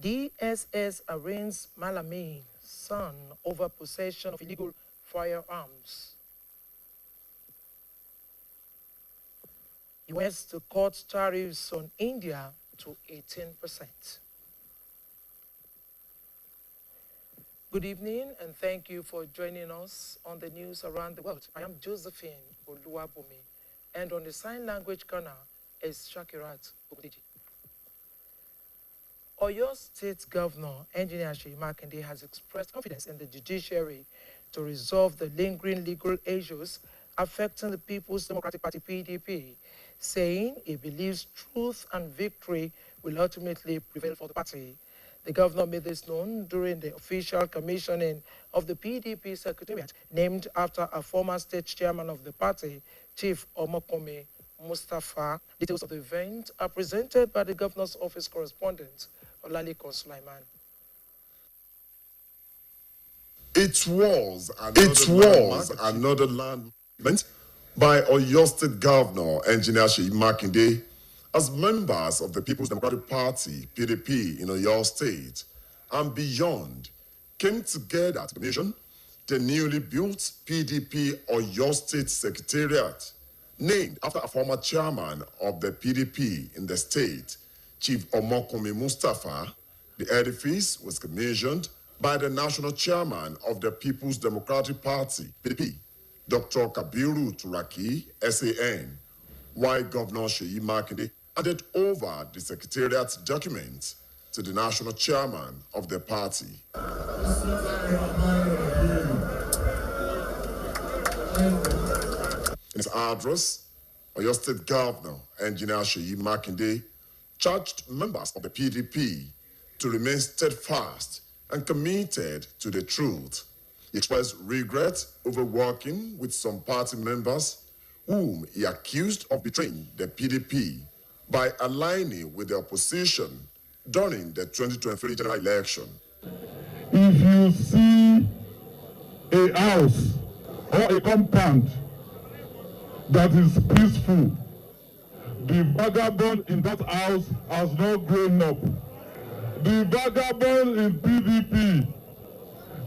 DSS arraigns Malami, son, over possession of illegal firearms. US to cut tariffs on India to 18%. Good evening, and thank you for joining us on the news around the world. I am Josephine Oluwabomi, and on the sign language corner is Shakirat Ogudeji. Oyo State Governor, Engineer Seyi Makinde, has expressed confidence in the judiciary to resolve the lingering legal issues affecting the People's Democratic Party, PDP, saying he believes truth and victory will ultimately prevail for the party. The governor made this known during the official commissioning of the PDP Secretariat, named after a former state chairman of the party, Chief Omokome Mustafa. Details of the event are presented by the governor's office correspondent, Olalikon Sulaiman. It was another landmark by Oyo State Governor, Engineer Seyi Makinde, as members of the People's Democratic Party, PDP, in Oyo State and beyond came together to commission the newly built PDP Oyo State Secretariat, named after a former chairman of the PDP in the state, Chief Omokome Mustafa. The edifice was commissioned by the national chairman of the People's Democratic Party, PDP, Dr. Kabiru Turaki, SAN, while Governor Seyi Makinde handed over the Secretariat's documents to the national chairman of the party. In his address, Oyo State Governor, Engineer Seyi Makinde, charged members of the PDP to remain steadfast and committed to the truth. He expressed regret over working with some party members whom he accused of betraying the PDP by aligning with the opposition during the 2023 general election. If you see a house or a compound that is peaceful, the vagabond in that house has not grown up. The vagabond in PDP,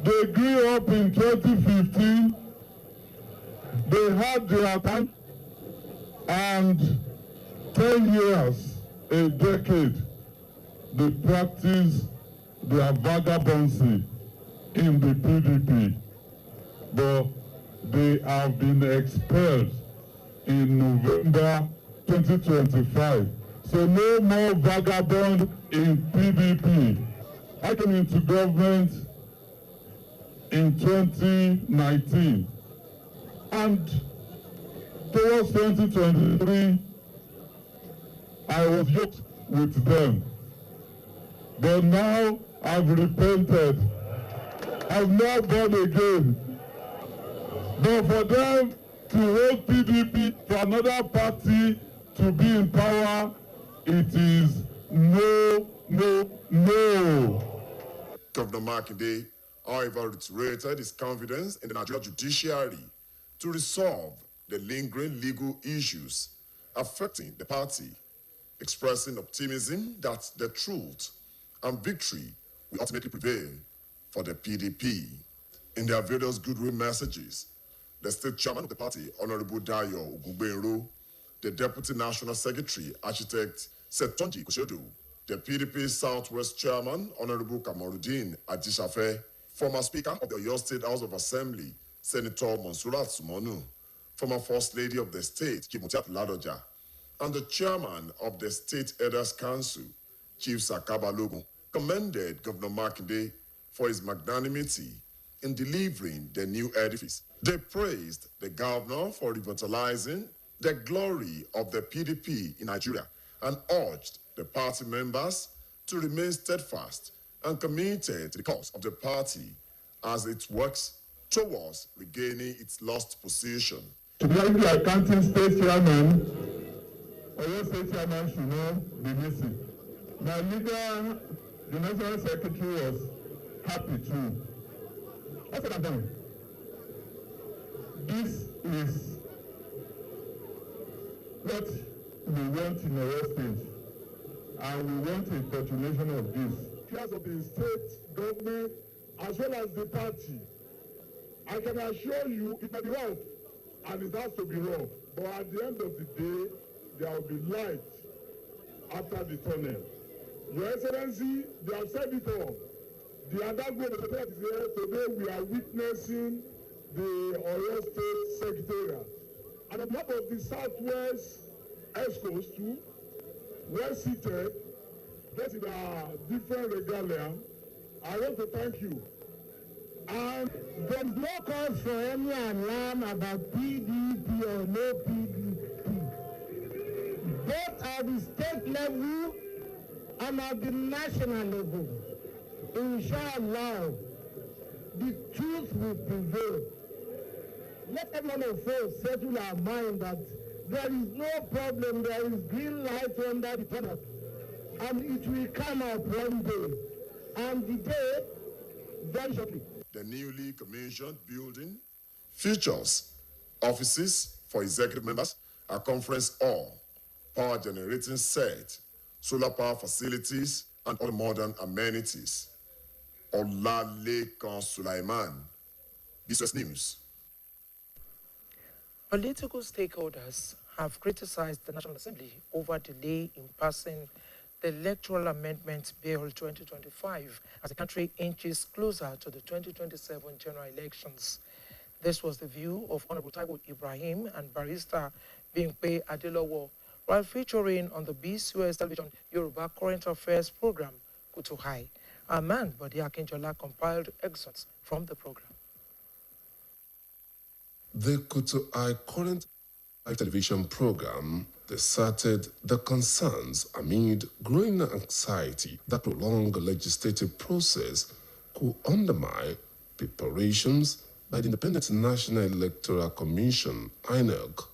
they grew up in 2015, they had their time, and 10 years, a decade, they practice their vagabondsy in the PDP. But they have been expelled in November 2025. So no more vagabond in PDP. I came into government in 2019. And towards 2023, I was yoked with them. But now I've repented. I've not born again. But for them to hold PDP for another party to be in power, it is no, no, no. Governor Makinde, however, reiterated his confidence in the Nigerian judiciary to resolve the lingering legal issues affecting the party, expressing optimism that the truth and victory will ultimately prevail for the PDP. In their various goodwill messages, the state chairman of the party, Honorable Dayo Ogugbenro, the deputy national secretary, architect Setonji Koshedu, the PDP Southwest chairman, Honorable Kamarudin Ajisafe, former speaker of the Oyo State House of Assembly, Senator Monsurat Sumonu, former first lady of the state, Kimutiat Ladoja, and the chairman of the State Elders Council, Chief Sakaba Logun, commended Governor Makinde for his magnanimity in delivering the new edifice. They praised the governor for revitalizing the glory of the PDP in Nigeria and urged the party members to remain steadfast and committed to the cause of the party as it works towards regaining its lost position. To be the accounting state chairman, Oyo State chairman should not be missing. My leader, the national secretary, was happy too. That's what I'm doing. This is what we want in Oyo State, and we want a continuation of this. affairs of the state government as well as the party. I can assure you it may be rough, and it has to be rough. But at the end of the day, there will be light after the tunnel. Your Excellency, they have said it all. The Adagbo Secretariat is here. Today we are witnessing the Oyo State Secretariat. And on behalf of the Southwest ESCOs too, well seated, getting their different regalia, I want to thank you. And there's no cause for any alarm about PDP or no PDP. Both at the state level and at the national level. Inshallah, the truth will prevail. Let every one of us settle our mind that there is no problem, there is green light under the tunnel. And it will come up one day. And the day, very shortly. The newly commissioned building features offices for executive members, a conference hall, power generating set, solar power facilities, and other modern amenities. Olalekan Sulaiman, BCOS News. Political stakeholders have criticized the National Assembly over delay in passing the Electoral Amendment Bill 2025 as the country inches closer to the 2027 general elections. This was the view of Honorable Taiwo Ibrahim and Barrister Bimpe Adelowo while featuring on the BCOS television Yoruba Current Affairs program, Kutu High. Our man, Bodi Akinjola, compiled excerpts from the program. The Kutu High Current television program decided the concerns amid growing anxiety that prolonged legislative process could undermine preparations by the Independent National Electoral Commission, INEC.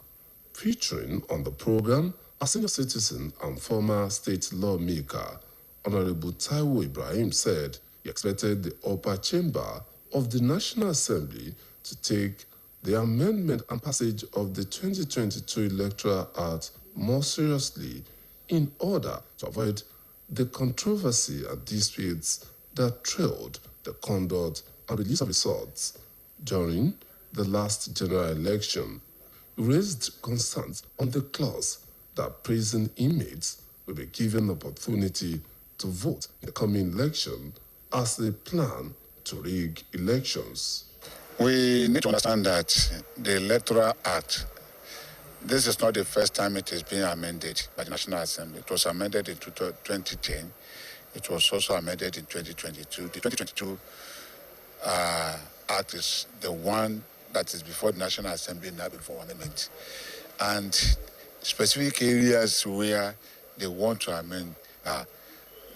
Featuring on the program, a senior citizen and former state lawmaker, Honorable Taiwo Ibrahim said he expected the upper chamber of the National Assembly to take the amendment and passage of the 2022 Electoral Act more seriously in order to avoid the controversy and disputes that trailed the conduct and release of results during the last general election. Raised concerns on the clause that prison inmates will be given the opportunity to vote in the coming election as they plan to rig elections. We need to understand that the Electoral Act, this is not the first time it is being amended by the National Assembly. It was amended in 2010. It was also amended in 2022. The 2022 Act is the one that is before the National Assembly now before amendment. And specific areas where they want to amend are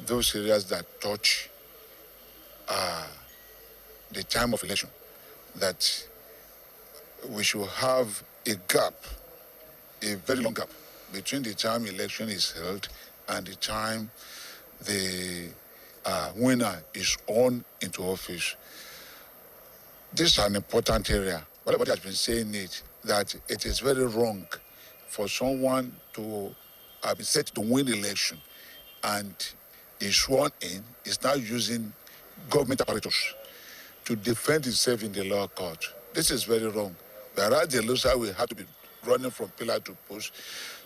those areas that touch the time of election, that we should have a gap, a very long gap, between the time election is held and the time the winner is on into office. This is an important area. Everybody has been saying it, that it is very wrong for someone to be set to win election and is sworn in, is now using government apparatus to defend himself in the law court. This is very wrong. Whereas the loser will have to be running from pillar to post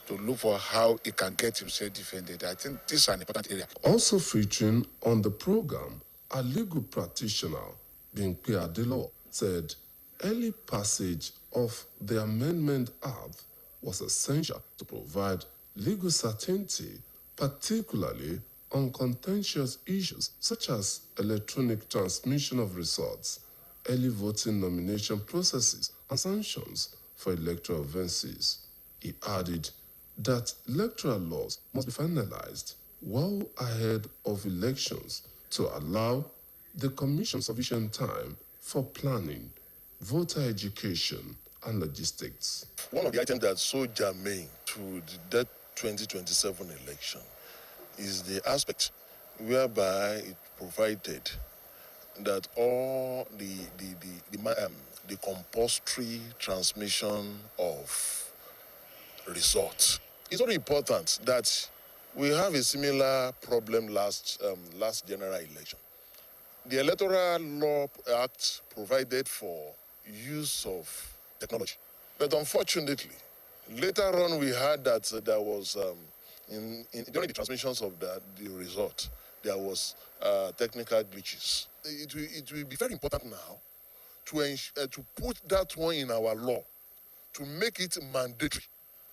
to look for how he can get himself defended. I think this is an important area. Also featuring on the program, a legal practitioner, Bimpe Adelowo, said early passage of the Amendment Act was essential to provide legal certainty, particularly on contentious issues such as electronic transmission of results, early voting nomination processes, and sanctions for electoral offences. He added that electoral laws must be finalized well ahead of elections to allow the Commission sufficient time for planning, voter education, and logistics. One of the items that's so germane to that 2027 election is the aspect whereby it provided that all the compulsory transmission of results. It's very important that We have a similar problem last general election. The Electoral Law Act provided for use of technology. But unfortunately, later on we heard that there was, during the transmissions of the result, there was technical glitches. It will be very important now to put that one in our law, to make it mandatory,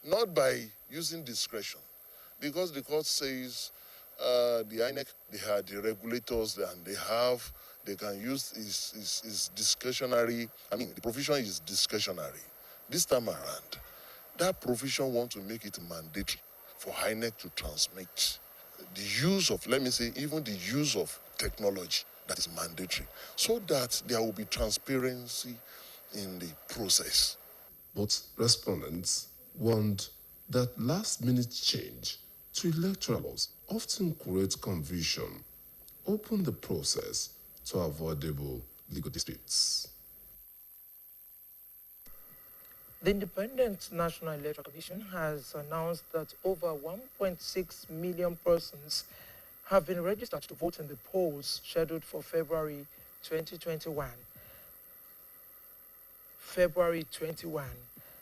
not by using discretion. Because the court says the INEC, they are the regulators and they can use is discretionary. I mean, the provision is discretionary. This time around, that provision wants to make it mandatory for INEC to transmit the use of, let me say, even the use of technology that is mandatory, so that there will be transparency in the process. But respondents warned that last-minute change to electoral laws often creates confusion, open the process to avoidable legal disputes. The Independent National Electoral Commission has announced that over 1.6 million persons have been registered to vote in the polls scheduled for February 2021. February 21.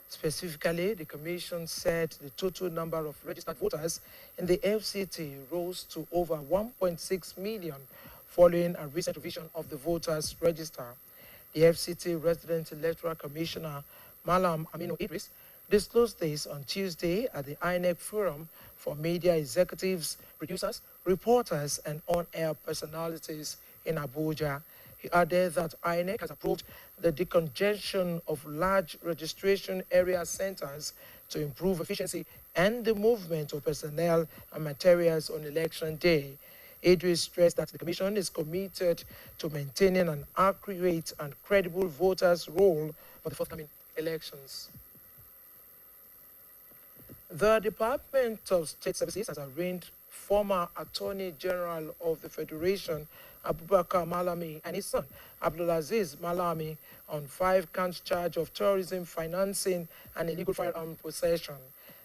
Specifically, the Commission said the total number of registered voters in the FCT rose to over 1.6 million following a recent revision of the voters' register. The FCT Resident Electoral Commissioner, Malam Aminu Idris, disclosed this on Tuesday at the INEC Forum for Media Executives, Producers, Reporters, and On-Air Personalities in Abuja. He added that INEC has approved the decongestion of large registration area centers to improve efficiency and the movement of personnel and materials on election day. Idris stressed that the Commission is committed to maintaining an accurate and credible voters' roll for the forthcoming elections. The Department of State Services has arraigned former Attorney General of the Federation, Abubakar Malami, and his son, Abdulaziz Malami, on 5 counts charge of terrorism, financing, and illegal firearm possession.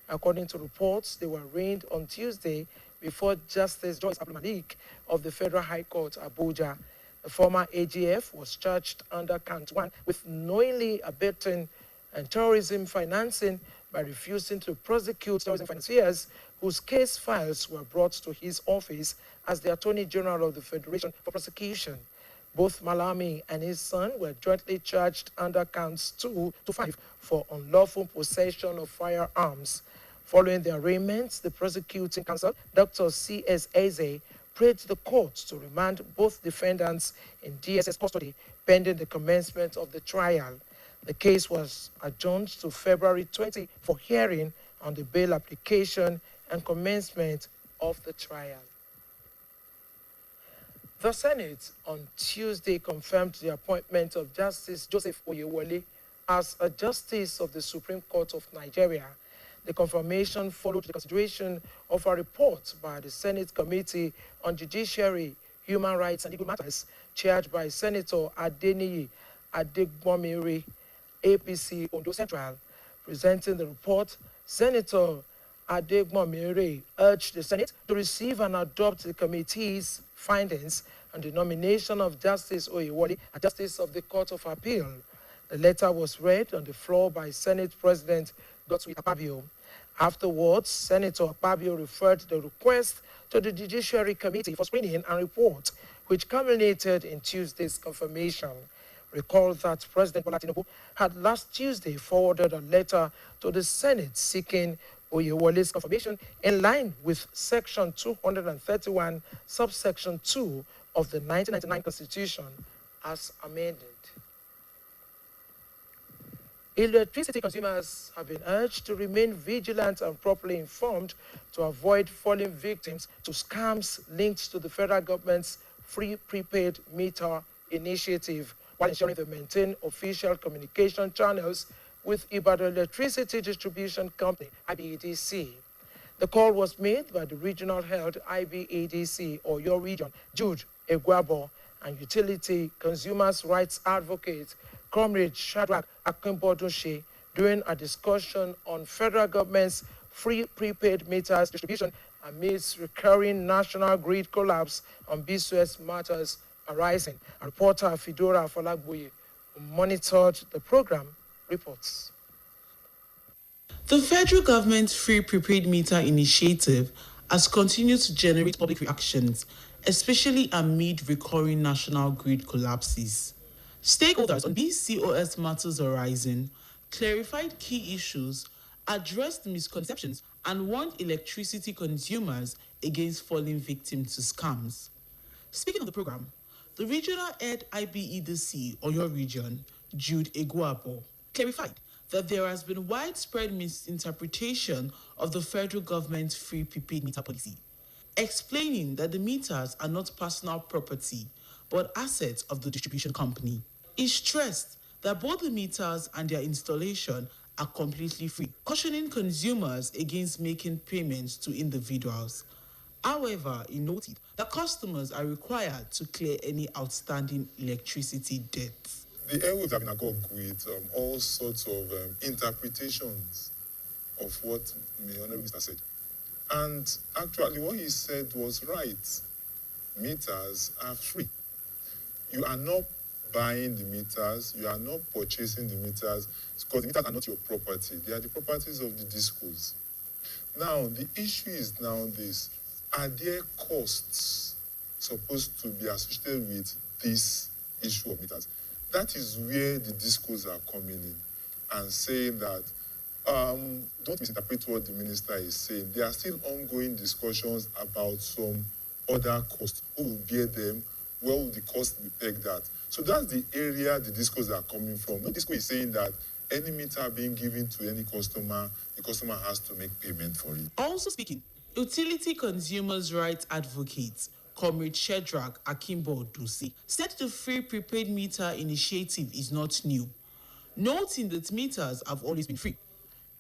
According to reports, they were arraigned on Tuesday before Justice Joyce Abdulmalik of the Federal High Court, Abuja. The former AGF was charged under count 1 with knowingly abetting and terrorism financing by refusing to prosecute terrorism financiers whose case files were brought to his office as the Attorney General of the Federation for prosecution. Both Malami and his son were jointly charged under counts 2 to 5 for unlawful possession of firearms. Following the arraignments, the prosecuting counsel, Dr. C.S. Eze, prayed the court to remand both defendants in DSS custody pending the commencement of the trial. The case was adjourned to February 20 for hearing on the bail application and commencement of the trial. The Senate on Tuesday confirmed the appointment of Justice Joseph Oyewole as a Justice of the Supreme Court of Nigeria. The confirmation followed the consideration of a report by the Senate Committee on Judiciary, Human Rights and Legal Matters, chaired by Senator Adeniyi Adegbomire, APC Ondo Central. Presenting the report, Senator Adegbomire urged the Senate to receive and adopt the committee's findings on the nomination of Justice Oyewole as Justice of the Court of Appeal. The letter was read on the floor by Senate President Godswill Akpabio. Afterwards, Senator Akpabio referred the request to the Judiciary Committee for screening and report, which culminated in Tuesday's confirmation. Recall that President Bola Tinubu had last Tuesday forwarded a letter to the Senate seeking Oyewole's confirmation in line with Section 231, subsection 2 of the 1999 Constitution as amended. Electricity consumers have been urged to remain vigilant and properly informed to avoid falling victims to scams linked to the federal government's free prepaid meter initiative, while ensuring they maintain official communication channels with Ibadan Electricity Distribution Company, IBEDC. The call was made by the regional head IBEDC, or your region, Jude Egwabo, and utility consumers' rights advocate, Comrade Shadrach Akimbodunse, during a discussion on federal government's free prepaid meters distribution amidst recurring national grid collapse on BCOS matters arising. And reporter Fidora Folagboye, who monitored the program, reports. The federal government's free prepaid meter initiative has continued to generate public reactions, especially amid recurring national grid collapses. Stakeholders on BCOS matters arising clarified key issues, addressed misconceptions, and warned electricity consumers against falling victim to scams. Speaking of the program, the regional head IBEDC Oyo region, Jude Eguabo, clarified that there has been widespread misinterpretation of the federal government's free prepaid meter policy, explaining that the meters are not personal property but assets of the distribution company. He stressed that both the meters and their installation are completely free, cautioning consumers against making payments to individuals. However, he noted that customers are required to clear any outstanding electricity debts. The airwaves have been agog with all sorts of interpretations of what the Honourable Minister said. And actually, what he said was right. Meters are free. You are not buying the meters, you are not purchasing the meters, because the meters are not your property. They are the properties of the discos. Now, the issue is now this. Are there costs supposed to be associated with this issue of meters? That is where the discos are coming in and saying that, don't misinterpret what the minister is saying. There are still ongoing discussions about some other costs. Who will bear them? Where will the cost be pegged at? So that's the area the discos are coming from. No disco is saying that any meter being given to any customer, the customer has to make payment for it. Also speaking, utility consumers' rights advocate Comrade Shedrack Akimbo Dusi said the free prepaid meter initiative is not new, noting that meters have always been free.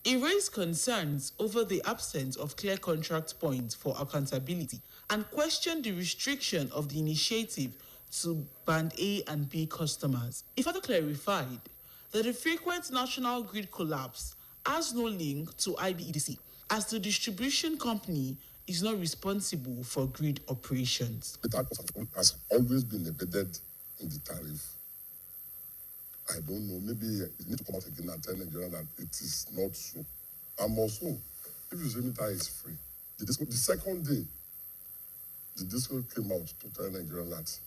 He raised concerns over the absence of clear contract points for accountability and questioned the restriction of the initiative to Band A and B customers. He further clarified that the frequent national grid collapse has no link to IBEDC, as the distribution company is not responsible for grid operations. The tax has always been embedded in the tariff. I don't know, maybe you need to come out again and tell Nigerians that it is not so. And also, if you say meter is free, the second day, the disco came out to tell Nigerians that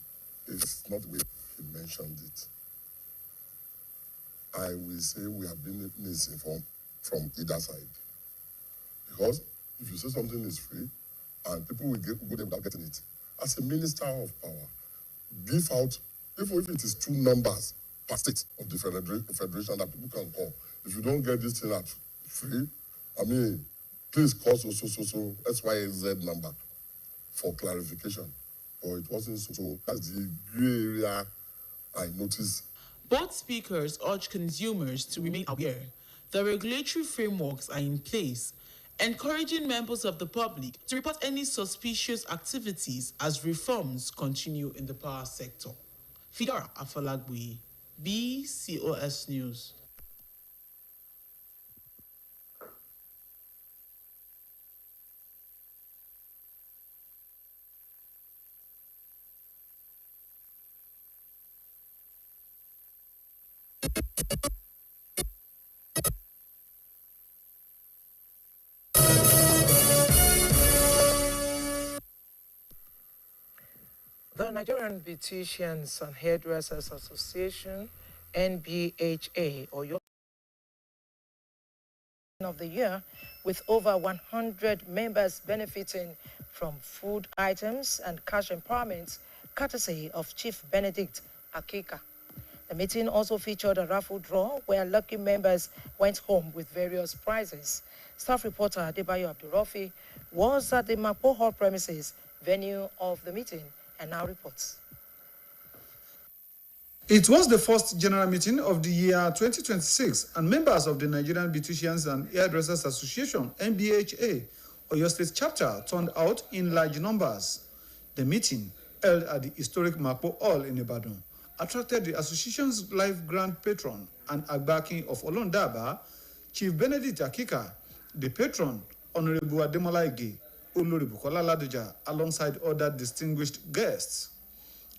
it's not the way he mentioned it. I will say we have been misinformed from either side. Because if you say something is free, and people will go there without getting it, as a minister of power, give out, even if it is 2 numbers per state of the federation that people can call. If you don't get this thing at free, I mean, please call so SYZ number for clarification. Or it wasn't so. That's the gray area I noticed. Both speakers urge consumers to remain aware that regulatory frameworks are in place, encouraging members of the public to report any suspicious activities as reforms continue in the power sector. Fidora Afolagboye, BCOS News. The Nigerian Beauticians and Hairdressers Association, NBHA, or your of the year, with over 100 members benefiting from food items and cash empowerment, courtesy of Chief Benedict Akika. The meeting also featured a raffle draw where lucky members went home with various prizes. Staff reporter Adebayo Abdurrafi was at the Mapo Hall premises, venue of the meeting, and now reports. It was the first general meeting of the year 2026, and members of the Nigerian Beauticians and Hairdressers Association, NBHA, Oyo State chapter, turned out in large numbers. The meeting, held at the historic Mapo Hall in Ibadan, attracted the association's life grand patron and Agbakin of Olondaba, Chief Benedict Akika, the patron, Honorable Ademola Ige, Olori Bukola Ladoja, alongside other distinguished guests.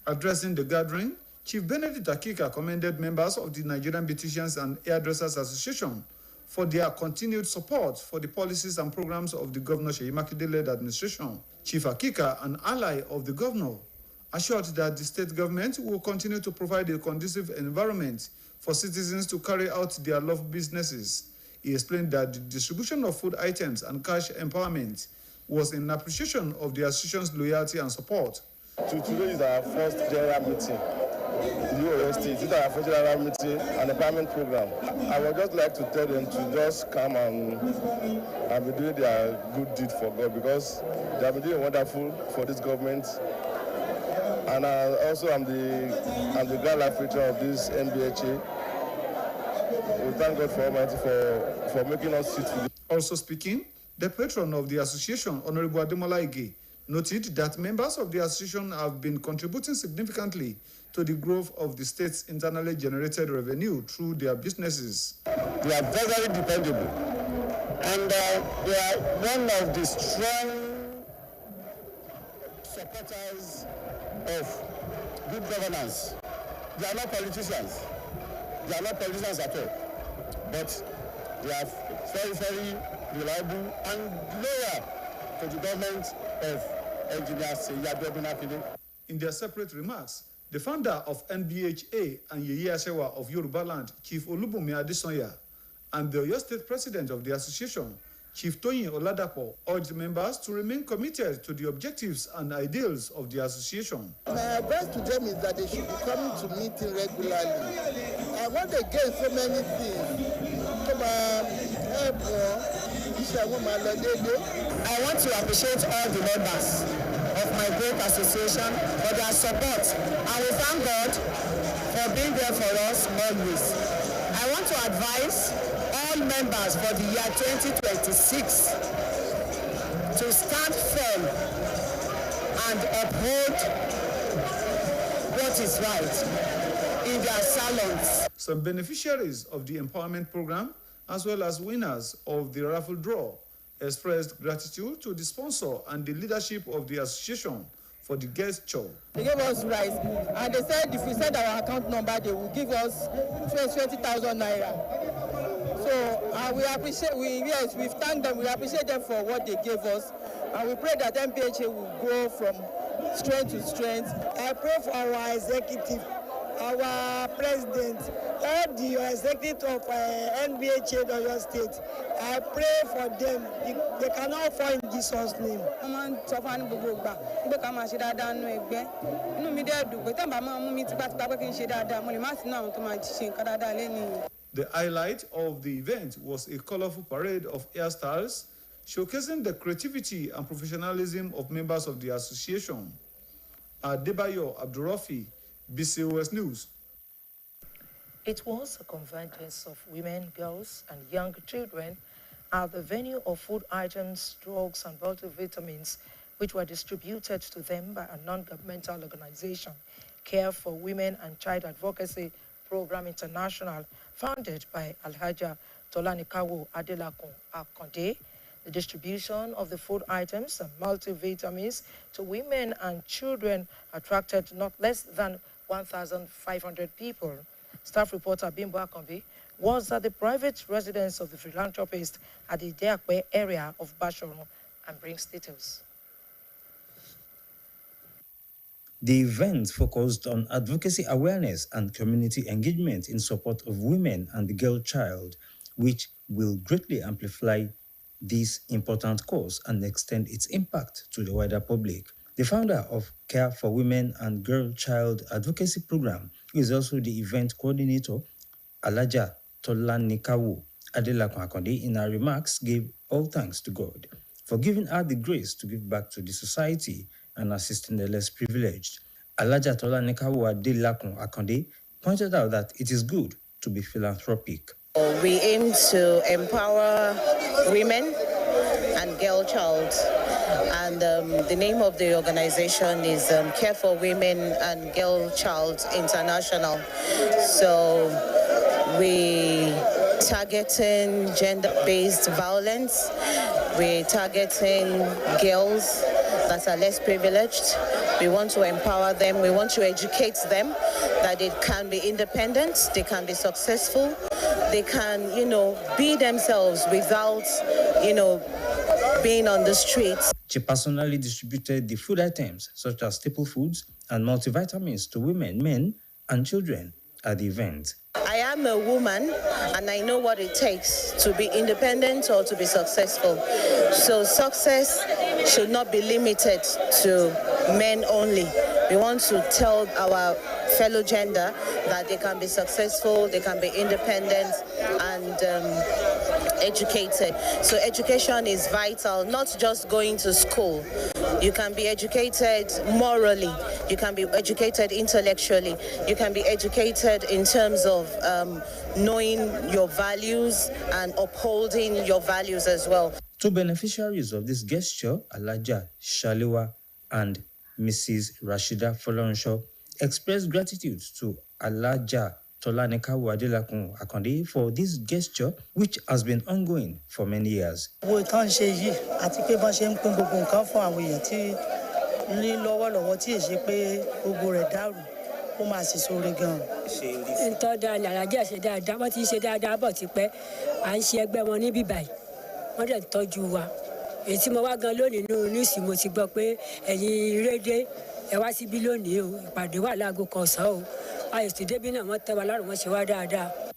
Addressing the gathering, Chief Benedict Akika commended members of the Nigerian Beauticians and Hairdressers Association for their continued support for the policies and programs of the Governor Seyi Makinde-led administration. Chief Akika, an ally of the governor, assured that the state government will continue to provide a conducive environment for citizens to carry out their love businesses. He explained that the distribution of food items and cash empowerment was in appreciation of the association's loyalty and support. Today is our first general meeting in the Oyo State. This is our first general meeting and empowerment program. I would just like to tell them to just come and be doing their good deed for God, because they have been doing wonderful for this government. And also I'm the grand life patron of this NBHA. We thank God for Almighty for making us sit today. Also speaking, the patron of the association, Honorable Ademola Ige, noted that members of the association have been contributing significantly to the growth of the state's internally generated revenue through their businesses. They are very, very dependable, and they are one of the strong supporters of good governance. They are not politicians. They are not politicians at all, but they are very, very reliable and loyal to the government of Engineer Seyi Makinde. In their separate remarks, the founder of NBHA and Yeye Asewa of Yoruba Land, Chief Olubunmi Adesanya, and the Oyo State President of the association, Chief Toyin Oladapo, urged members to remain committed to the objectives and ideals of the association. My advice to them is that they should be coming to meeting regularly. I want to gain so many things. I want to appreciate all the members of my great association for their support, and we thank God for being there for us always. I want to advise all members for the year 2026 to stand firm and uphold what is right in their salons. Some beneficiaries of the empowerment program, as well as winners of the raffle draw, expressed gratitude to the sponsor and the leadership of the association for the gesture. They gave us rice, and they said if we send our account number, they will give us 20,000 naira. So we appreciate, we thank them, we appreciate them for what they gave us, and we pray that MPHA will grow from strength to strength. I pray for our executive, our president, all the executive of NBHA Oyo State. I pray for them. They cannot fall in Jesus' name. The highlight of the event was a colorful parade of hairstyles showcasing the creativity and professionalism of members of the association. Adebayo Abdurafi, BCOS News. It was a convergence of women, girls, and young children at the venue of food items, drugs, and multivitamins, which were distributed to them by a non-governmental organization, Care for Women and Child Advocacy Program International, founded by Alhaja Tolanikawo Adelakun Akonde. The distribution of the food items and multivitamins to women and children attracted not less than 1,500 people. Staff reporter Bimbo Akombi was at the private residence of the philanthropist at the Ideakwe area of Bashoru and brings details. The event focused on advocacy awareness and community engagement in support of women and the girl child, which will greatly amplify this important cause and extend its impact to the wider public. The founder of Care for Women and Girl Child Advocacy Program is also the event coordinator, Alhaja Tolanikawo Adelakun Akonde, in her remarks gave all thanks to God for giving her the grace to give back to the society and assisting the less privileged. Alhaja Tolanikawo Adelakun Akonde pointed out that it is good to be philanthropic. We aim to empower women and girl child, and the name of the organization is Care for Women and Girl Child International. So we targeting gender-based violence. We're targeting girls that are less privileged. We want to empower them. We want to educate them that they can be independent, they can be successful, they can, be themselves without, being on the streets. She personally distributed the food items such as staple foods and multivitamins to women, men, and children at the event. I am a woman and I know what it takes to be independent or to be successful. So success should not be limited to men only. We want to tell our fellow gender that they can be successful, they can be independent and educated. So education is vital, not just going to school. You can be educated morally, you can be educated intellectually, you can be educated in terms of knowing your values and upholding your values as well. Two beneficiaries of this gesture, Alaja Shaliwa and Mrs. Rashida Folonsho, expressed gratitude to Alaja Tolaneka Wadelakun Akande for this gesture, which has been ongoing for many years.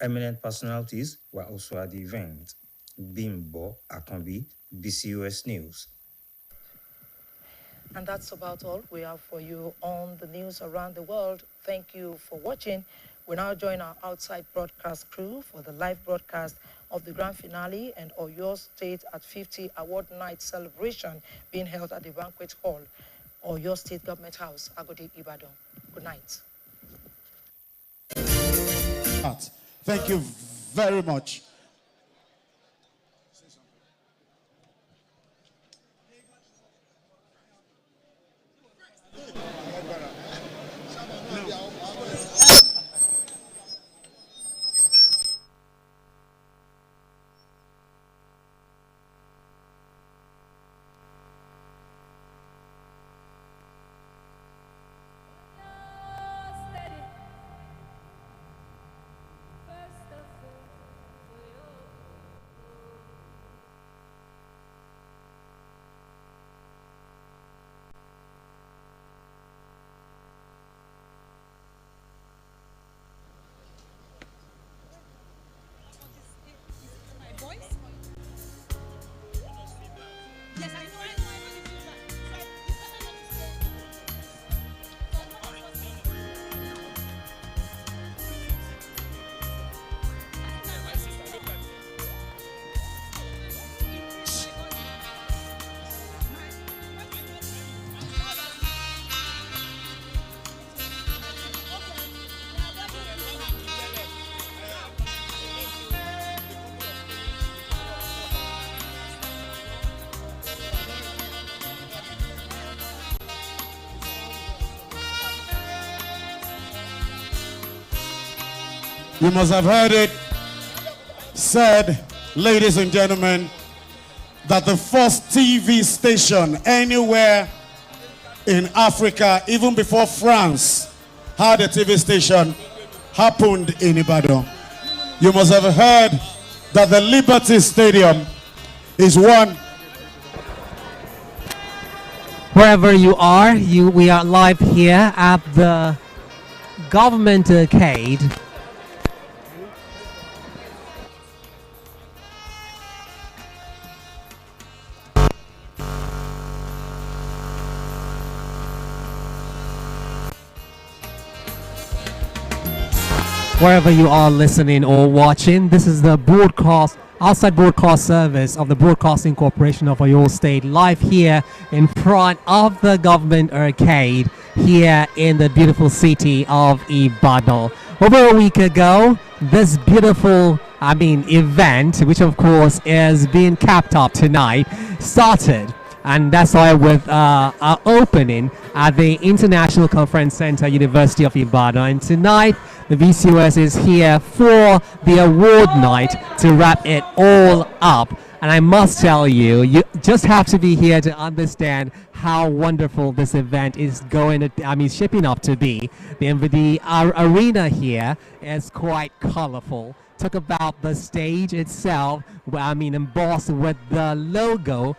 Eminent personalities were also at the event. Bimbo Akambi, BCOS News. And that's about all we have for you on the news around the world. Thank you for watching. We now join our outside broadcast crew for the live broadcast of the grand finale and Oyo State at 50 Award Night celebration being held at the Banquet Hall, Oyo State Government House, Agodi, Ibadan. Good night. Thank you very much. You must have heard it said, ladies and gentlemen, that the first TV station anywhere in Africa, even before France had a TV station, happened in Ibadan. You must have heard that the Liberty Stadium is one. Wherever you are, we are live here at the Government Arcade. Wherever you are listening or watching, this is the outside broadcast service of the Broadcasting Corporation of Oyo State, live here in front of the Government Arcade here in the beautiful city of Ibadan. Over a week ago, this beautiful event, which of course is being capped up tonight, started And that's why with our opening at the International Conference Center, University of Ibadan. And tonight, the BCOS is here for the award night to wrap it all up. And I must tell you, you just have to be here to understand how wonderful this event is shaping up to be. The arena here is quite colorful. Talk about the stage itself, embossed with the logo,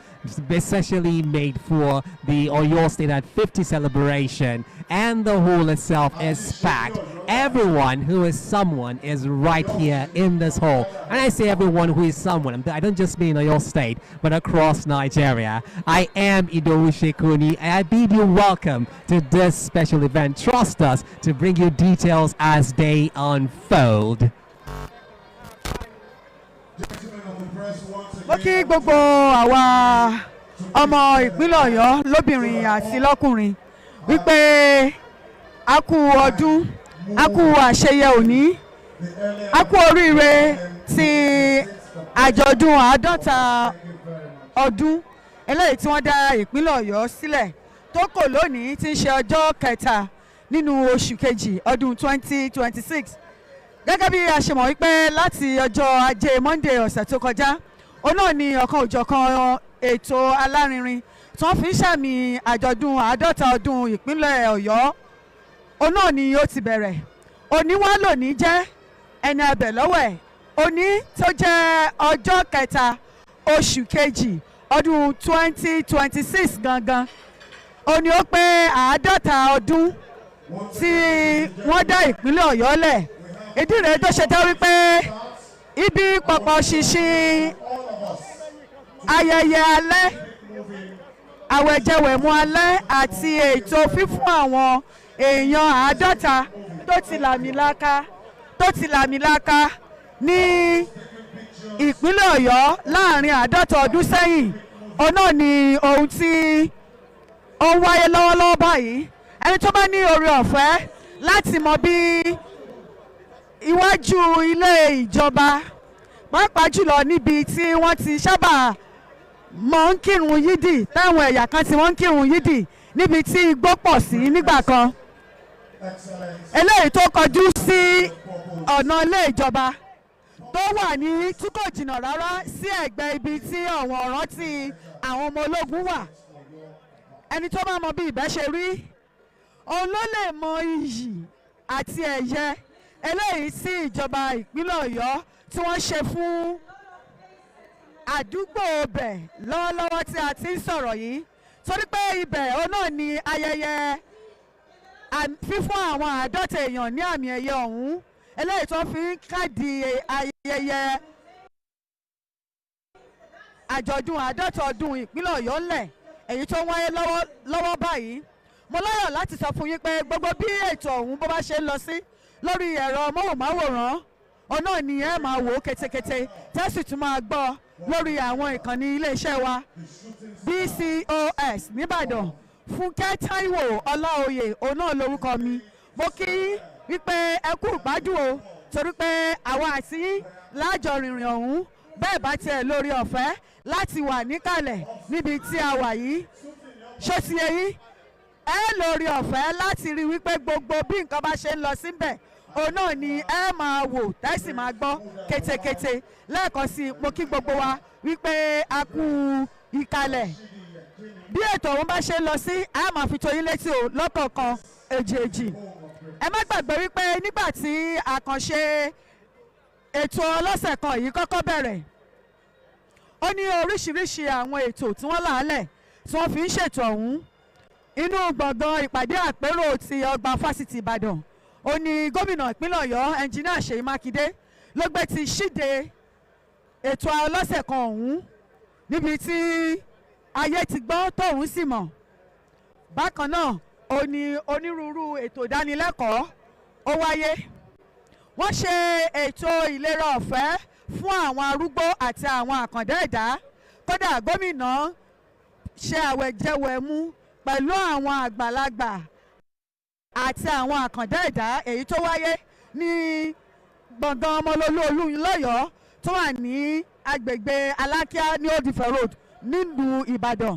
especially made for the Oyo State at 50 celebration, and the hall itself is packed. Everyone who is someone is right here in this hall. And I say everyone who is someone, I don't just mean Oyo State, but across Nigeria. I am Idowu Shekuni, and I bid you welcome to this special event. Trust us to bring you details as they unfold. Mo kí gbogbo àwa ọmọ ìpínlẹ̀ Ọ̀yọ́ lóbìnrin àti lọ́kùnrin wípé a kú ọdún, a kú àṣeyẹ òní, a kú oríire ti àjọ̀dún 50 ọdún eléyìí tí wọ́n dá ìpínlẹ̀ Ọ̀yọ́ sílẹ̀ tó kò lónìí tí ń ṣe ọjọ́ kẹta nínú oṣù kejì ọdún 2026. Gẹ́gẹ́ bí a ṣe mọ̀ wípé láti ọjọ́ ajé Monday ọ̀sẹ̀ tó kọjá, òun náà ni ọ̀kan òjọ̀kan ètò alárinrin tí wọ́n fi ń ṣàmì àjọ̀dún 50 ọdún ìpínlẹ̀ Ọ̀yọ́. Òun náà ni ó ti bẹ̀rẹ̀. Òní wá lónìí jẹ́ ẹni abẹ̀ lọ́wọ́ ẹ̀. Òní tó jẹ́ ọjọ́ kẹta oṣù kejì ọdún 2026 gangan. Òní ó pé 50 ọdún tí wọ́n dá ìpínlẹ̀ Ọ̀yọ́ lẹ̀. Ìdí rẹ̀ tó ṣe tẹ́ wípé ibi pọ̀pọ̀ ṣinṣin ayẹyẹ alẹ́, àwẹ̀jẹwẹ̀mu alẹ́ àti ètò fífún àwọn èèyàn 50 tó ti làmìlaka ní ìpínlẹ̀ Ọ̀yọ́ láàrin 50 ọdún sẹ́yìn. Òun náà ni ohun tí ó ń wáyé lọ́wọ́lọ́wọ́ báyìí. Ẹni tó bá ní oore ọ̀fẹ́ láti mọ bí iwájú ilé ìjọba pàápàá jùlọ níbi tí wọ́n ti sábà mọ̀ ń kírun yídì, táwọn ẹ̀yà kan tí wọ́n ń kírun yídì níbi tí igbó pọ̀ sí nígbà kan, eléyìí tó kọjú sí ọ̀nà ilé ìjọba tó wà ní tí kò jìnnà rárá sí ẹ̀gbẹ́ ibi tí àwọn ọ̀ràn tí àwọn ọmọ ológun wà. Ẹni tó bá mọ bí ibẹ̀ ṣe rí, òun ló lè mọ iyì àti ẹ̀yẹ eléyìí sí ìjọba ìpínlẹ̀ Ọ̀yọ́ tí wọ́n ṣe fún àdúgbò ibẹ̀ lọ́wọ́lọ́wọ́ tí a ti ń sọ̀rọ̀ yìí, torí pé ibẹ̀ òun náà ni ayẹyẹ fífún àwọn 50 èèyàn ní àmì ẹ̀yẹ ọ̀hún eléyìí tó fi ń kádì ayẹyẹ àjọ̀dún 50 ọdún ìpínlẹ̀ Ọ̀yọ́ ńlẹ̀ èyí tó ń wáyé lọ́wọ́ báyìí. Mo láyọ̀ láti sọ fún yín pé gbogbo bí ètò ọ̀hún bó bá ṣe ń lọ sí lórí ẹ̀rọ móhùnmáwòrán, òun náà ni ẹ máa wò ó ketekete tẹ́sí tún máa gbọ́ lórí àwọn ìkànnì iléeṣẹ́ wa BCOS nìbàdàn. Fúnkẹ́ Táíwò Ọláoyè òun náà lórúkọ mi. Mo kí wípé ẹ kú ìgbádùn o, torí pé àwa àti lájọ rìnrìn ọ̀hún bẹ́ẹ̀ bá tiẹ̀ lórí ọ̀fẹ́ láti wà níkàlẹ̀ níbi tí a wà yìí. Ṣó ti yé yín? Ẹ lórí ọ̀fẹ́ láti rí wípé gbogbo bí nǹkan bá ṣe ń lọ síbẹ̀ òun náà ni ẹ máa wò tẹ́sí máa gbọ́ ketekete. Lẹ́ẹ̀kan sí mo kí gbogbo wa wípé a kú ìkàlẹ̀. Bí ètò òun bá ṣe ń lọ sí, a máa fi tó yín létí o lọ́kọ̀ọ̀kan èjèèjì. Ẹ má gbàgbé wípé nígbà tí àkànṣe ètò ọlọ́sẹ̀ kan yìí kọ́kọ́ bẹ̀rẹ̀, ó ní oríṣiríṣi àwọn ètò tí wọ́n là á lẹ̀ tí wọ́n fi ń ṣètò ọ̀hún. Inú gbọ̀ngàn ìpàdé àpérò ti ọgbà fásitì Ìbàdàn, ó ní gómìnà ìpínlẹ̀ Ọ̀yọ́ ẹnjìníà Ṣèyí Mákindé ló gbé ti ṣíde ètò ọlọ́sẹ̀ kan ọ̀hún níbi tí ayé ti gbọ́ tóun sì mọ̀. Bákan náà ó ní onírúurú ètò ìdánilẹ́kọ̀ọ́ ó wáyé. Wọ́n ṣe ètò ìlera ọ̀fẹ́ fún àwọn arúgbó àti àwọn àkàndá ẹ̀dá. Kódà gómìnà ṣe àwẹ̀jẹwẹ̀mu pẹ̀lú àwọn àgbàlagbà àti àwọn àkàndá ẹ̀dá èyí tó wáyé ní gbọ̀ngàn ọmọlólú Olúyọ̀ọ́ tó wà ní agbègbè Alákíá ní Old Ife Road nílùú Ìbàdàn.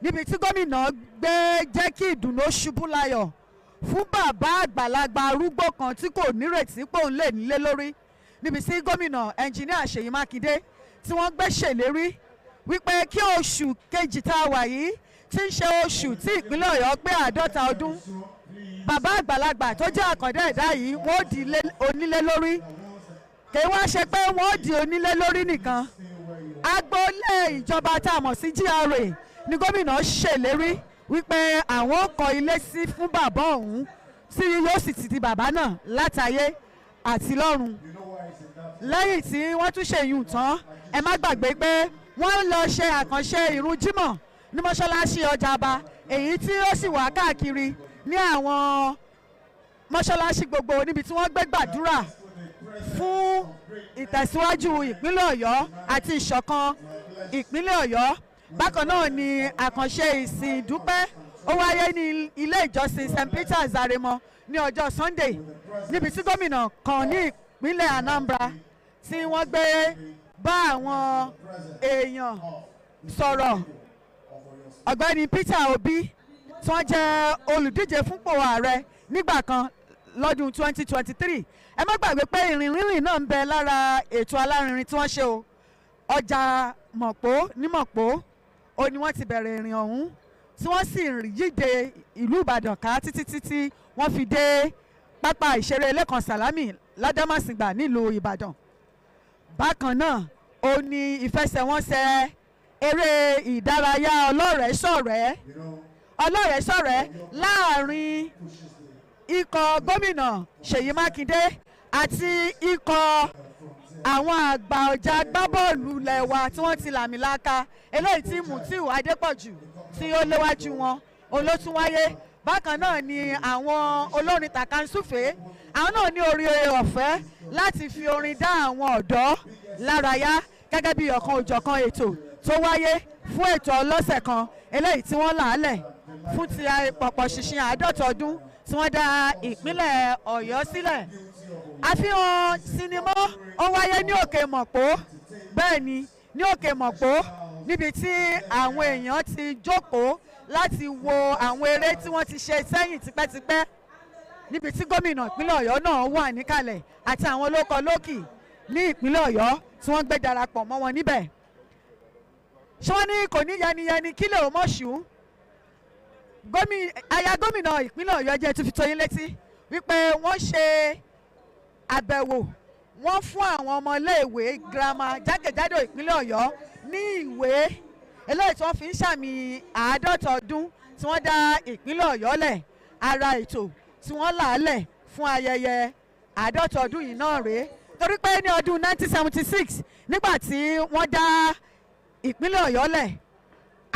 níbi tí gómìnà gbé jẹ́ kí ìdùnnú ṣubú layọ̀ fún bàbá àgbàlagbà arúgbó kan tí kò nírètí pé òun lè nílé lórí, níbi tí gómìnà ẹnjìníà Ṣèyí Mákindé tí wọ́n gbé ṣèlérí wípé kí oṣù kejì tá a wà yìí tí ń ṣe oṣù tí ìpínlẹ̀ Ọ̀yọ́ pé 50 ọdún, bàbá àgbàlagbà tó jẹ́ àkàndá ẹ̀dá yìí wọ́n ó di onílé lórí. kì í wá ṣe pé wọ́n ó di onílé lórí nìkan, agboolé ìjọba tá a mọ̀ sí GRA ni gómìnà ṣèlérí wípé àwọn kọ́ ilé sí fún bàbá ọ̀hún tí yóò sì ti di bàbá náà látayé àti lọ́run. lẹ́yìn tí wọ́n tún ṣe ìyún tán, ẹ má gbàgbé pé wọ́n lọ ṣe àkànṣe ìrun jímọ̀ ní mọ́ṣáláṣí Ọjà'ba, èyí tí ó sì wà káàkiri ní àwọn mọ́ṣáláṣí gbogbo níbi tí wọ́n gbé gbàdúrà fún ìtẹ̀síwájú ìpínlẹ̀ Ọ̀yọ́ àti ìṣọ̀kan ìpínlẹ̀ Ọ̀yọ́. Bákan náà ni àkànṣe ìsìn ìdúpẹ́ ó wáyé ní ilé ìjọsìn St. Peter's Àrèmọ ní ọjọ́ Sunday, níbi tí gómìnà kan ní ìpínlẹ̀ Anambra tí wọ́n gbé bá àwọn èèyàn sọ̀rọ̀. Ọ̀gbẹ́ni Peter Obi tí wọ́n jẹ́ olùdíje fúnpò ààrẹ nígbà kan lọ́dún 2023. ẹ má gbàgbé pé ìrìn rírìn náà ń bẹ lára ètò alárinrin tí wọ́n ṣe o. ọjà Mọ̀pó ní Mọ̀pó ó ní wọ́n ti bẹ̀rẹ̀ ìrìn ọ̀hún tí wọ́n sì yíde ìlú Ìbàdàn ká títí wọ́n fi dé pápá ìṣeré Lẹ́kan Sàlámì Ládámàsìngbà nílùú Ìbàdàn. bákan náà ó ní ìfẹsẹ̀wọnsẹ̀ eré ìdárayá ọlọ́rẹ̀ẹ́sọ̀rẹ́ láàrin ikọ̀ gómìnà Ṣèyí Mákindé àti ikọ̀ àwọn àgbà ọ̀jà agbábọ́ọ̀lù lẹ́wà tí wọ́n ti làmìlaka, eléyìí tí Mutiu Adépọ̀jù tí ó léwájú wọn olótún wáyé. bákan náà ni àwọn olórin tàkàǹsùfé, àwọn náà ní orí ọ̀fẹ́ láti fi orin dá àwọn ọ̀dọ́ lárayá gẹ́gẹ́ bí ọ̀kan òjọ̀kan ètò tó wáyé fún ètò ọlọ́sẹ̀ kan eléyìí tí wọ́n làálẹ̀ fún ti pọ̀pọ̀ ṣìnṣìn 50 ọdún tí wọ́n dá ìpínlẹ̀ Ọ̀yọ́ sílẹ̀. àfihàn sinimá ó wáyé ní Òkè Mọ̀pó, bẹ́ẹ̀ ni ní Òkè Mọ̀pó, níbi tí àwọn èèyàn ti jókòó láti wo àwọn eré tí wọ́n ti ṣe sẹ́yìn tipẹ́tipẹ́, níbi tí gómìnà ìpínlẹ̀ Ọ̀yọ́ náà wà níkàlẹ̀ àti àwọn olóko lókì ní ìpínlẹ̀ Ọ̀yọ́ tí wọ́n gbé darapọ̀ mọ́ wọn níbẹ̀. ṣé wọ́n ní kò ní yẹniyẹni kílẹ̀ ò mọ̀ṣú? aya gómìnà ìpínlẹ̀ Ọ̀yọ́ jẹ́ tó fi tó yín létí wípé wọ́n ṣe àbẹ̀wò, wọ́n fún àwọn ọmọ iléèwé girama jákèjádò ìpínlẹ̀ Ọ̀yọ́ ní ìwé eléyìí tí wọ́n fi ń ṣàmì 50 ọdún tí wọ́n dá ìpínlẹ̀ Ọ̀yọ́ lẹ̀. ara ètò tí wọ́n làálẹ̀ fún ayẹyẹ 50 ọdún yìí náà rèé, torí pé ní ọdún 1976 nígbà tí wọ́n dá ìpínlẹ̀ Ọ̀yọ́ lẹ̀,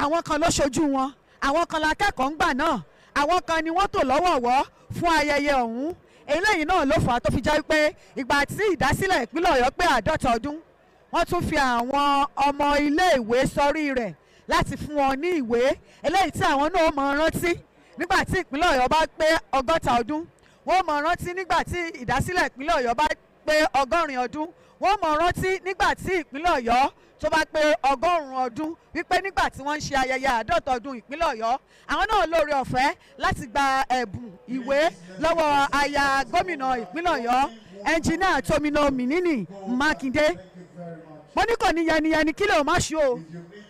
àwọn kan ló ṣojú wọn, àwọn kan lákẹ́kọ̀ọ́ ń gbà náà, àwọn kan ni wọ́n tò lọ́wọ̀ọ̀wọ́ fún ayẹyẹ ọ̀hún. eléyìí náà ló fà á tó fi jẹ́ pé ìgbà tí ìdásílẹ̀ ìpínlẹ̀ Ọ̀yọ́ pé 50 ọdún, wọ́n tún fi àwọn ọmọ iléèwé sọrí rẹ̀ láti fún wọn ní ìwé eléyìí tí àwọn náà mọ̀ rántí nígbà tí ìpínlẹ̀ Ọ̀yọ́ bá pé 60 ọdún, wọ́n mọ̀ rántí nígbà tí ìdásílẹ̀ ìpínlẹ̀ Ọ̀yọ́ bá pé 100 ọdún, wọ́n mọ̀ rántí nígbà tí ìpínlẹ̀ Ọ̀yọ́ tó bá pé 100 ọdún, wípé nígbà tí wọ́n ń ṣe ayẹyẹ 50 ọdún ìpínlẹ̀ Ọ̀yọ́, àwọn náà lóore ọ̀fẹ́ láti gba ẹ̀bùn ìwé lọ́wọ́ aya gómìnà ìpínlẹ̀ Ọ̀yọ́ ẹnjìnìà Tómìnà Mínínì Mákindé. mo ní kò ní yẹniyẹni kílẹ̀ ò má ṣú o,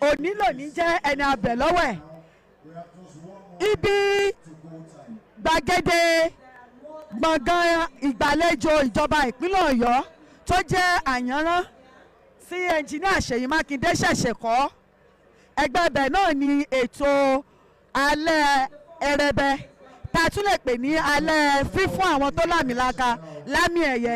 òní lòní jẹ́ ẹni abẹ̀ lọ́wọ́ ẹ̀. ibi gbàgede gbọ̀ngàn ìgbàlejò ìjọba ìpínlẹ̀ Ọ̀yọ́ tó jẹ́ àyànrán tí ẹnjìnìà Ṣèyí Mákindé ṣẹ̀ṣẹ̀ kọ́, ẹgbẹ́ ibẹ̀ náà ni ètò alẹ́ ẹrẹbẹ tá a tún lè pè ní alẹ́ fífún àwọn tó lámìlaka lámì ẹ̀yẹ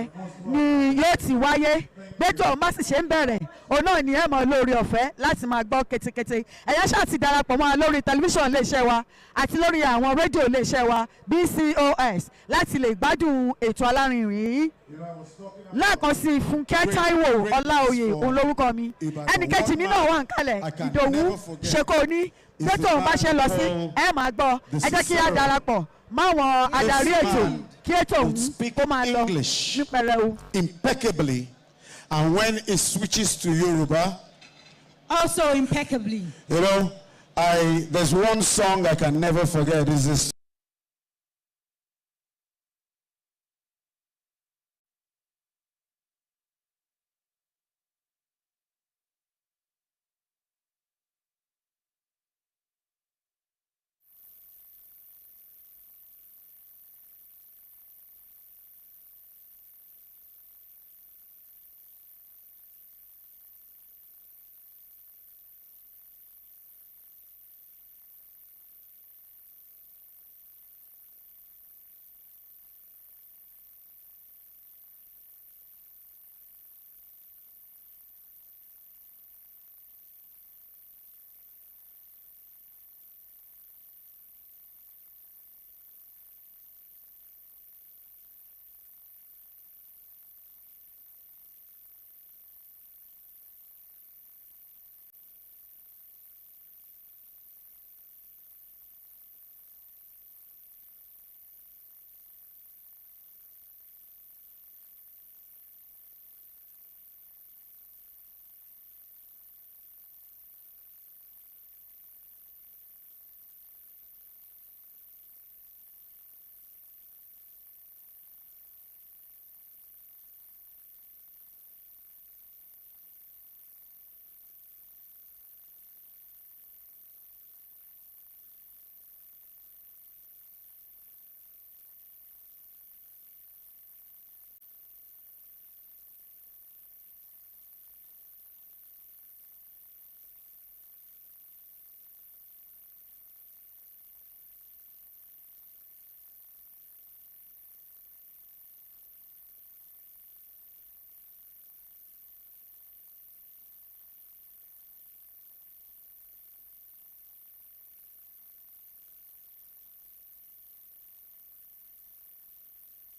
ni yóò ti wáyé. gbẹ́jọ́ ọ̀hún bá sì ṣe ń bẹ̀rẹ̀, òun náà ni ẹ mọ̀ lórí ọ̀fẹ́ láti máa gbọ́ ketekete. ẹ̀yà ṣáà ti darapọ̀ mọ́ wa lórí tẹlifíṣàn iléeṣẹ́ wa àti lórí àwọn rédíò iléeṣẹ́ wa BCOS láti lè gbádùn ètò alárinrin yìí. lẹ́ẹ̀kan sí Fúnkẹ́ Táíwò Ọláoyè òun lórúkọ mi, ẹnìkejì mi náà wà ń kalẹ̀ Ìdòwú Ṣèkóní. gbẹ́jọ́ ọ̀hún bá ṣe lọ sí ẹ máa gbọ́, ẹ jẹ́ kí á darapọ̀ máwọn adarí ètò kí ètò ọ̀hún kó máa lọ ní pẹrẹu. Impeccably. And when it switches to Yoruba, also impeccably. You know, There's one song I can never forget. Is this.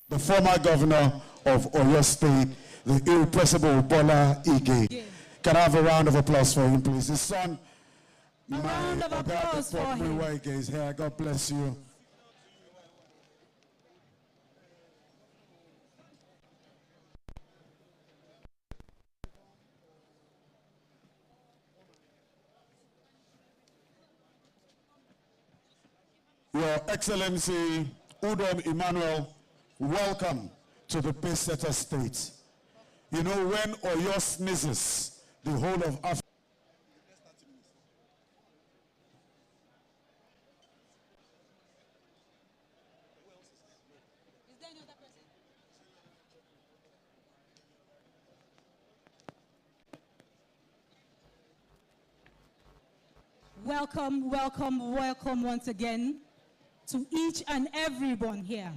The former governor of Oyo State, the irrepressible Bola Ige. Can I have a round of applause for him, please? His son, a round of applause for him. Ige is here. God bless you. Your Excellency Udom Emmanuel, welcome to the Pacesetter State. You know, when Oyo sneezes, the whole of Africa. Welcome, welcome, welcome once again to each and everyone here.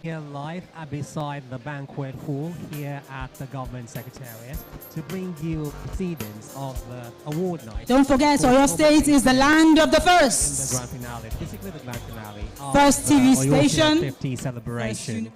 Here live beside the banquet hall here at the Government Secretariat to bring you proceedings of the award night. Don't forget, Oyo State is the land of the first. In the grand finale, physically the grand finale. First TV station. 50 celebration.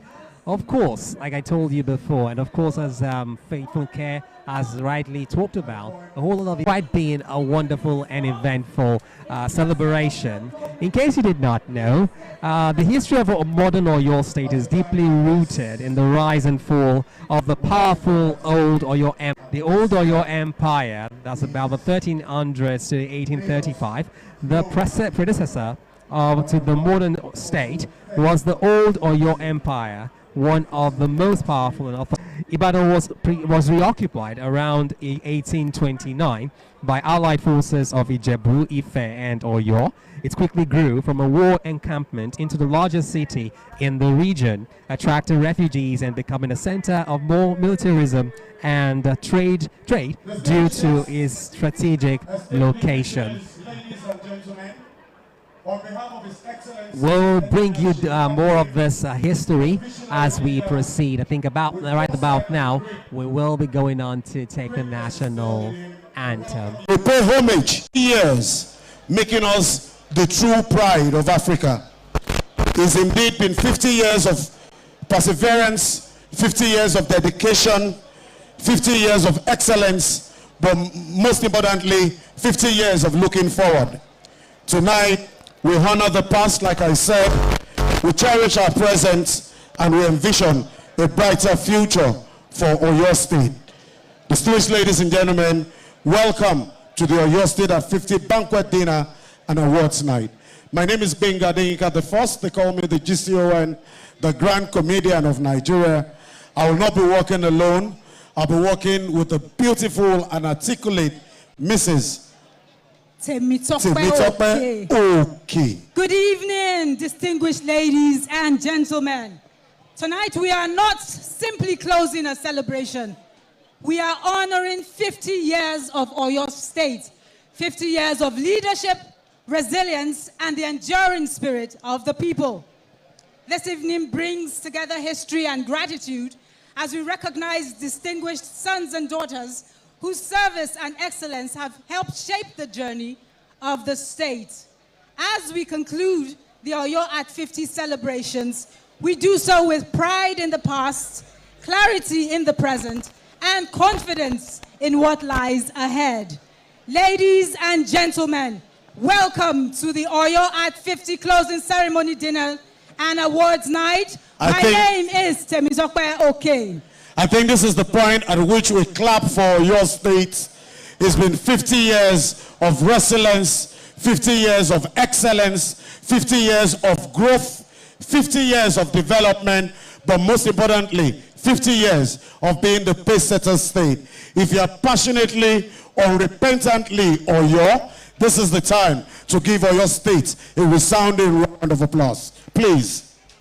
Of course, like I told you before, and of course as Faithful Care has rightly talked about, the whole of it quite being a wonderful and eventful celebration. In case you did not know, the history of modern Oyo State is deeply rooted in the rise and fall of the powerful old Oyo Empire. The old Oyo Empire, that's about the 1300s to 1835, the predecessor to the modern state was the old Oyo Empire, one of the most powerful and Ibadan was reoccupied around 1829 by allied forces of Ijebu, Ife and Oyo. It quickly grew from a war encampment into the largest city in the region, attracting refugees and becoming a center of more militarism and trade due to its strategic location. We'll bring you more of this history as we proceed. I think right about now, we will be going on to take the national anthem. We pay homage, years, making us the true pride of Africa. It's indeed been 50 years of perseverance, 50 years of dedication, 50 years of excellence, but most importantly, 50 years of looking forward. Tonight, we honor the past, like I said, we cherish our present, and we envision a brighter future for Oyo State. Distinguished ladies and gentlemen, welcome to the Oyo State at 50 banquet dinner and awards night. My name is Benga Denika the First. They call me the GCON, the Grand Comedian of Nigeria. I will not be working alone. I'll be working with the beautiful and articulate Mrs. Temitope Okay. Good evening, distinguished ladies and gentlemen. Tonight we are not simply closing a celebration. We are honoring 50 years of Oyo State, 50 years of leadership, resilience, and the enduring spirit of the people. This evening brings together history and gratitude as we recognize distinguished sons and daughters whose service and excellence have helped shape the journey of the state. As we conclude the Oyo at 50 celebrations, we do so with pride in the past, clarity in the present, and confidence in what lies ahead. Ladies and gentlemen, welcome to the Oyo at 50 closing ceremony dinner and awards night. My name is Temitope Okay. I think this is the point at which we clap for your state. It's been 50 years of resilience, 50 years of excellence, 50 years of growth, 50 years of development, but most importantly, 50 years of being the pace-setter state. If you are passionately, unrepentantly Oyo, this is the time to give Oyo State a resounding round of applause. Please.